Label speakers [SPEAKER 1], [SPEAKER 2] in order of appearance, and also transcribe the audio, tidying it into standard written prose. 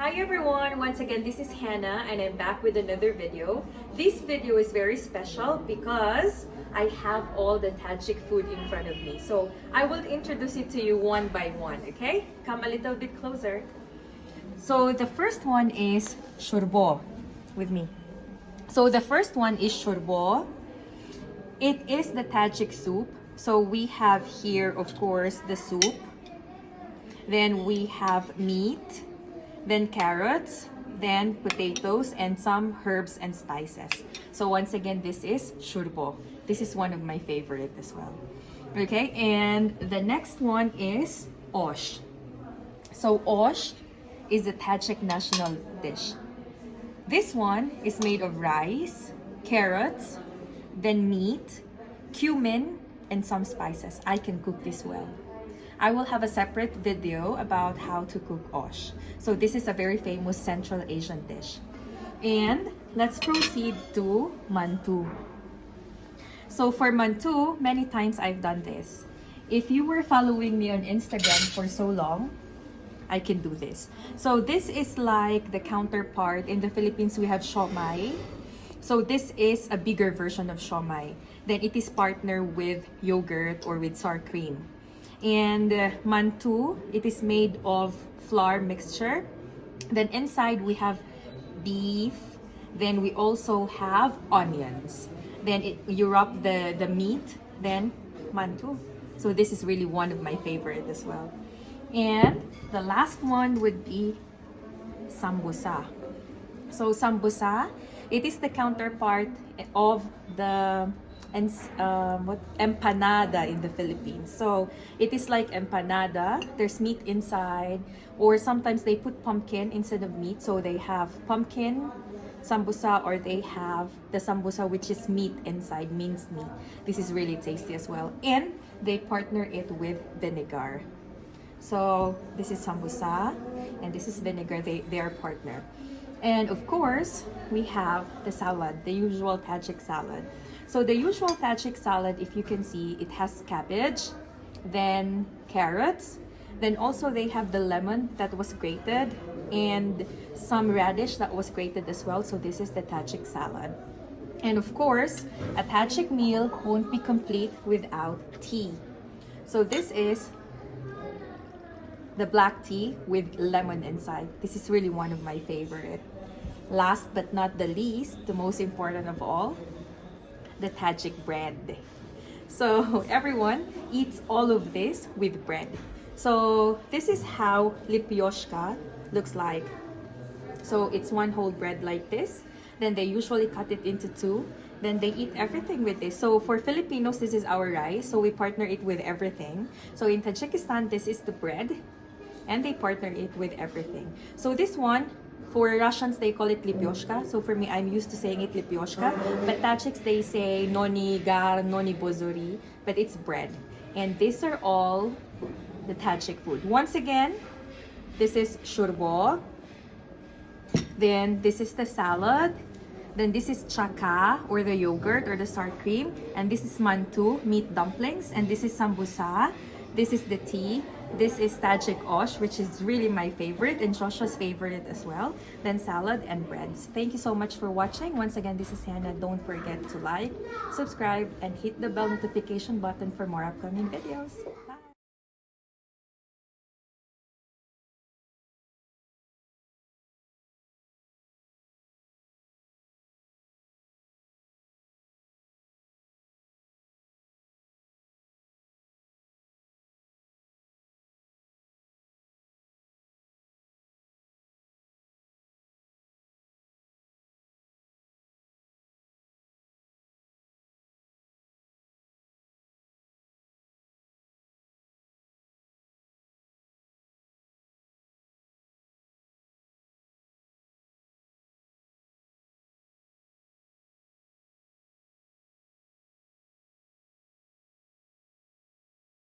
[SPEAKER 1] Hi everyone! Once again, this is Hannah and I'm back with another video. This video is very special because I have all the Tajik food in front of me. So I will introduce it to you one by one, okay? Come a little bit closer. So the first one is shurbo with me. So the first one is shurbo. It is the Tajik soup. So we have here, of course, the soup. Then we have meat, then carrots, then potatoes, and some herbs and spices. So once again, this is shurbo. This is one of my favorite as well. Okay, and the next one is osh. So osh is a Tajik national dish. This one is made of rice, carrots, then meat, cumin, and some spices. I can cook this well. I will have a separate video about how to cook osh. So this is a very famous Central Asian dish. And let's proceed to mantu. So for mantu, many times I've done this. If you were following me on Instagram for so long, I can do this. So this is like the counterpart. In the Philippines, we have siomai. So this is a bigger version of siomai. Then it is partnered with yogurt or with sour cream. And mantu, it is made of flour mixture. Then inside we have beef. Then we also have onions. Then you wrap the meat, then mantu. So this is really one of my favorite as well. And the last one would be sambusa. So sambusa, it is the counterpart of the empanada in the Philippines. So it is like empanada. There's meat inside, or sometimes they put pumpkin instead of meat. So they have pumpkin sambusa, or they have the sambusa which is meat inside, minced meat. This is really tasty as well, and they partner it with vinegar. So this is sambusa and this is vinegar. They are partner. And of course, we have the salad, the usual Tajik salad. So the usual Tajik salad, if you can see, it has cabbage, then carrots, then also they have the lemon that was grated, and some radish that was grated as well. So this is the Tajik salad. And of course, a Tajik meal won't be complete without tea. So this is the black tea with lemon inside. This is really one of my favorite. Last but not the least, the most important of all, the Tajik bread. So everyone eats all of this with bread. So this is how lipyoshka looks like. So it's one whole bread like this. Then they usually cut it into two. Then they eat everything with this. So for Filipinos, this is our rice. So we partner it with everything. So in Tajikistan, this is the bread. And they partner it with everything. So this one, for Russians, they call it lipyoshka. So for me, I'm used to saying it lipyoshka. But Tajiks, they say noni gar, noni bozori. But it's bread. And these are all the Tajik food. Once again, this is shurbo. Then this is the salad. Then this is chaka, or the yogurt, or the sour cream. And this is mantu, meat dumplings. And this is sambusa. This is the tea. This is Tajik osh, which is really my favorite, and Joshua's favorite as well. Then salad and breads. Thank you so much for watching. Once again, this is Hannah. Don't forget to like, subscribe, and hit the bell notification button for more upcoming videos.